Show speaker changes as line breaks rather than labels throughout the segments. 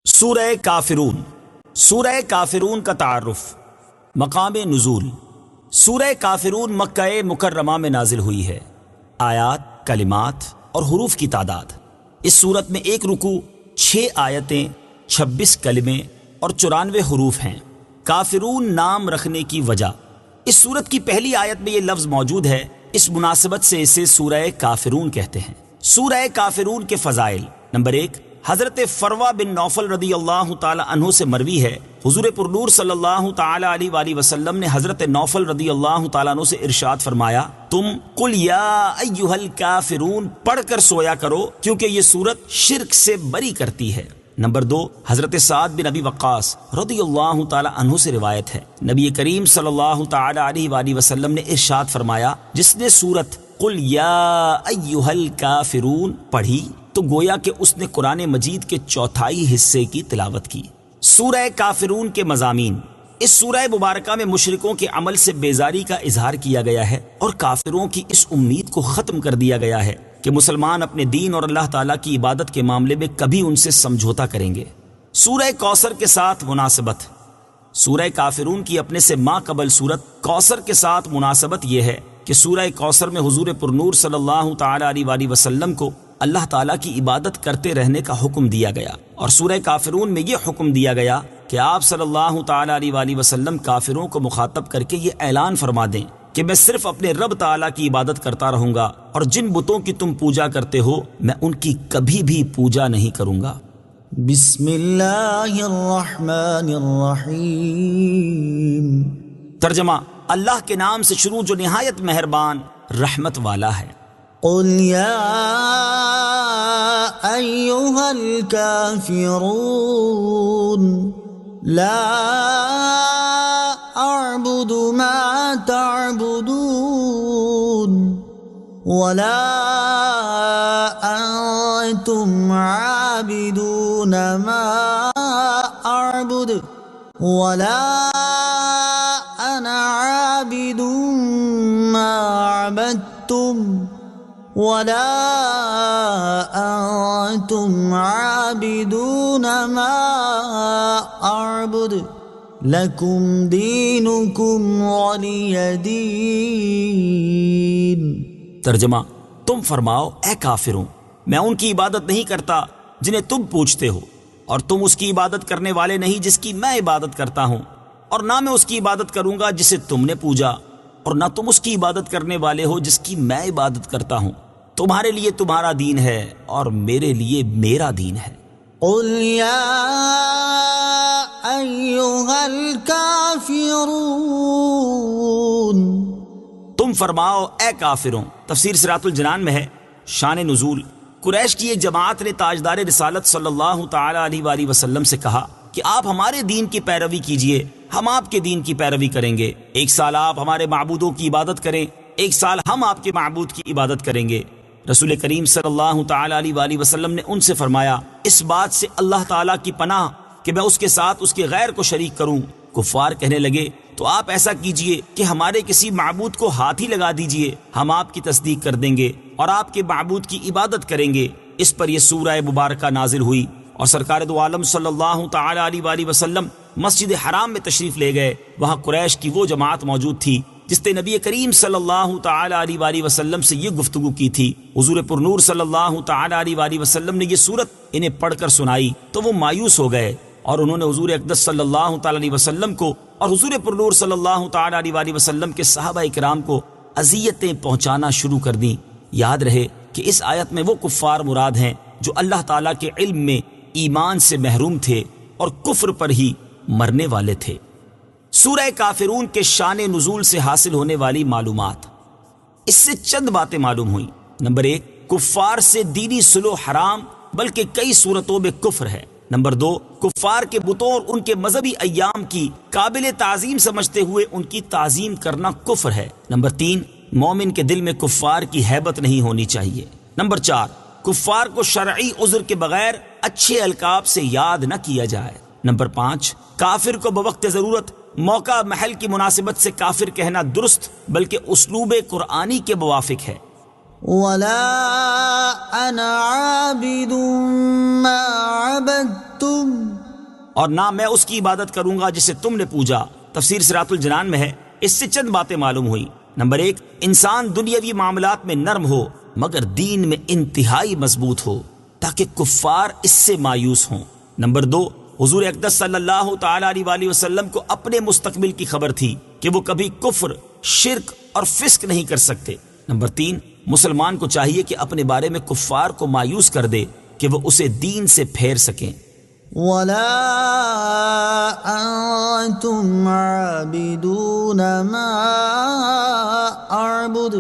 سورہ کافرون۔ سورہ کافرون کا تعارف۔ مقام نزول۔ سورہ کافرون مکہ مکرمہ میں نازل ہوئی ہے۔ آیات، کلمات اور حروف کی تعداد۔ اس صورت میں 1 رکوع، 6 آیتیں، 26 کلمے اور 94 حروف ہیں۔ کافرون نام رکھنے کی وجہ۔ اس صورت کی پہلی آیت میں یہ لفظ موجود ہے، اس مناسبت سے اسے سورہ کافرون کہتے ہیں۔ سورہ کافرون کے فضائل۔ نمبر 1، حضرت فروہ بن نوفل رضی اللہ تعالی عنہ سے مروی ہے، حضور پرنور صلی اللہ تعالی علیہ وآلہ وسلم نے حضرت نوفل رضی اللہ تعالیٰ عنہ سے ارشاد فرمایا، تم قل یا ایھا الکافرون پڑھ کر سویا کرو، کیونکہ یہ سورت شرک سے بری کرتی ہے۔ نمبر 2، حضرت سعد بن ابی وقاص رضی اللہ تعالی عنہ سے روایت ہے، نبی کریم صلی اللہ تعالی علیہ وآلہ وسلم نے ارشاد فرمایا، جس نے سورت قل یا ایھا الکافرون پڑھی تو گویا کہ اس نے قرآن مجید کے 4تھائی حصے کی تلاوت کی۔ سورہ کافرون کے مضامین۔ اس سورہ مبارکہ میں مشرکوں کے عمل سے بیزاری کا اظہار کیا گیا ہے اور کافروں کی اس امید کو ختم کر دیا گیا ہے کہ مسلمان اپنے دین اور اللہ تعالیٰ کی عبادت کے معاملے میں کبھی ان سے سمجھوتا کریں گے۔ سورہ کوثر کے ساتھ مناسبت۔ سورہ کافرون کی اپنے سے ماں قبل سورت کوثر کے ساتھ مناسبت یہ ہے کہ سورہ کوثر میں حضور پرنور صلی اللہ تعالی علیہ وآلہ وسلم کو اللہ تعالیٰ کی عبادت کرتے رہنے کا حکم دیا گیا، اور سورہ کافرون میں یہ حکم دیا گیا کہ آپ صلی اللہ تعالی علیہ وآلہ وسلم کافروں کو مخاطب کر کے یہ اعلان فرما دیں کہ میں صرف اپنے رب تعالیٰ کی عبادت کرتا رہوں گا، اور جن بتوں کی تم پوجا کرتے ہو میں ان کی کبھی بھی پوجا نہیں کروں گا۔
بسم اللہ الرحمن الرحیم۔
ترجمہ۔ اللہ کے نام سے شروع جو نہایت مہربان رحمت والا ہے۔
قل یا ایھا الکافرون لا اعبد ما تعبدون ولا انتم عابدون ما اعبد ولا انا عابد ما عبدتم ولا انتم عابدون ما اعبد لکم دینکم ولی دین۔
ترجمہ۔ تم فرماؤ اے کافروں، میں ان کی عبادت نہیں کرتا جنہیں تم پوجتے ہو، اور تم اس کی عبادت کرنے والے نہیں جس کی میں عبادت کرتا ہوں، اور نہ میں اس کی عبادت کروں گا جسے تم نے پوجا، اور نہ تم اس کی عبادت کرنے والے ہو جس کی میں عبادت کرتا ہوں۔ تمہارے لیے تمہارا دین ہے اور میرے لیے میرا دین ہے۔
قل یا ایھا الکافرون۔
تم فرماؤ اے کافروں۔ تفسیر صراط الجنان میں ہے، شان نزول۔ قریش کی ایک جماعت نے تاجدار رسالت صلی اللہ تعالی علیہ وآلہ وسلم سے کہا کہ آپ ہمارے دین کی پیروی کیجئے، ہم آپ کے دین کی پیروی کریں گے۔ 1 سال آپ ہمارے معبودوں کی عبادت کریں، 1 سال ہم آپ کے معبود کی عبادت کریں گے۔ رسول کریم صلی اللہ تعالی علیہ وآلہ وسلم نے ان سے فرمایا، اس بات سے اللہ تعالیٰ کی پناہ کہ میں اس کے ساتھ اس کے غیر کو شریک کروں۔ کفار کہنے لگے، تو آپ ایسا کیجئے کہ ہمارے کسی معبود کو ہاتھ ہی لگا دیجئے، ہم آپ کی تصدیق کر دیں گے اور آپ کے معبود کی عبادت کریں گے۔ اس پر یہ سورہ مبارکہ نازل ہوئی، اور سرکار دو عالم صلی اللہ تعالی علیہ وآلہ وسلم مسجد حرام میں تشریف لے گئے۔ وہاں قریش کی وہ جماعت موجود تھی جس نے نبی کریم صلی اللہ تعالی علیہ وآلہ وسلم سے یہ گفتگو کی تھی۔ حضور پرنور صلی اللہ تعالی علیہ وآلہ وسلم نے یہ سورت انہیں پڑھ کر سنائی تو وہ مایوس ہو گئے، اور انہوں نے حضور اقدس صلی اللہ تعالی علیہ وسلم کو اور حضور پرنور صلی اللہ تعالی علیہ وآلہ وسلم کے صحابہ کرام کو اذیتیں پہنچانا شروع کر دیں۔ یاد رہے کہ اس آیت میں وہ کفار مراد ہیں جو اللہ تعالیٰ کے علم میں ایمان سے محروم تھے اور کفر پر ہی مرنے والے تھے۔ سورہ کافرون کے شان نزول سے حاصل ہونے والی معلومات۔ اس سے چند باتیں معلوم ہوئیں۔ نمبر 1، کفار سے دینی صلح حرام بلکہ کئی صورتوں میں کفر ہے۔ نمبر 2، کفار کے بتوں اور ان کے مذہبی ایام کی قابل تعظیم سمجھتے ہوئے ان کی تعظیم کرنا کفر ہے۔ نمبر 3، مومن کے دل میں کفار کی ہیبت نہیں ہونی چاہیے۔ نمبر 4، کفار کو شرعی عذر کے بغیر اچھے القاب سے یاد نہ کیا جائے۔ نمبر 5، کافر کو بوقت ضرورت موقع محل کی مناسبت سے کافر کہنا درست بلکہ اسلوب قرآنی کے موافق ہے۔
ولا انا عابد ما عبدتم عبدتم
اور نہ میں اس کی عبادت کروں گا جسے تم نے پوجا۔ تفسیر صراط الجنان میں ہے، اس سے چند باتیں معلوم ہوئی۔ نمبر 1، انسان دنیاوی معاملات میں نرم ہو مگر دین میں انتہائی مضبوط ہو تاکہ کفار اس سے مایوس ہوں۔ نمبر 2، حضور اقدس صلی اللہ تعالی علیہ وآلہ وسلم کو اپنے مستقبل کی خبر تھی کہ وہ کبھی کفر، شرک اور فسق نہیں کر سکتے۔ نمبر 3، مسلمان کو چاہیے کہ اپنے بارے میں کفار کو مایوس کر دے کہ وہ اسے دین سے پھیر سکیں۔
ولا انتم عابدون ما اعبد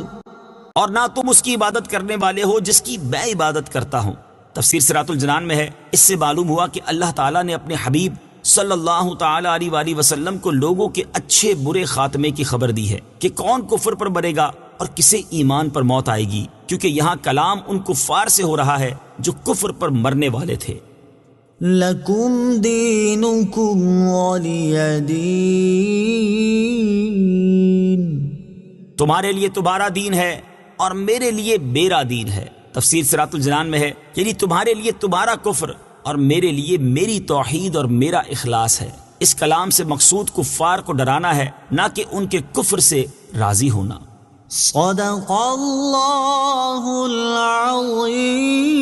اور نہ تم اس کی عبادت کرنے والے ہو جس کی میں عبادت کرتا ہوں۔ تفسیر صراط الجنان میں ہے، اس سے معلوم ہوا کہ اللہ تعالیٰ نے اپنے حبیب صلی اللہ تعالی علیہ وآلہ وسلم کو لوگوں کے اچھے برے خاتمے کی خبر دی ہے کہ کون کفر پر مرے گا اور کسے ایمان پر موت آئے گی، کیونکہ یہاں کلام ان کفار سے ہو رہا ہے جو کفر پر مرنے والے تھے۔
لکم دینکم ولی دین
تمہارے لیے تمہارا دین ہے اور میرے لیے میرا دین ہے۔ تفسیر صراط الجنان میں ہے، یعنی تمہارے لیے تمہارا کفر اور میرے لیے میری توحید اور میرا اخلاص ہے۔ اس کلام سے مقصود کفار کو ڈرانا ہے، نہ کہ ان کے کفر سے راضی ہونا۔
صدق اللہ العظیم۔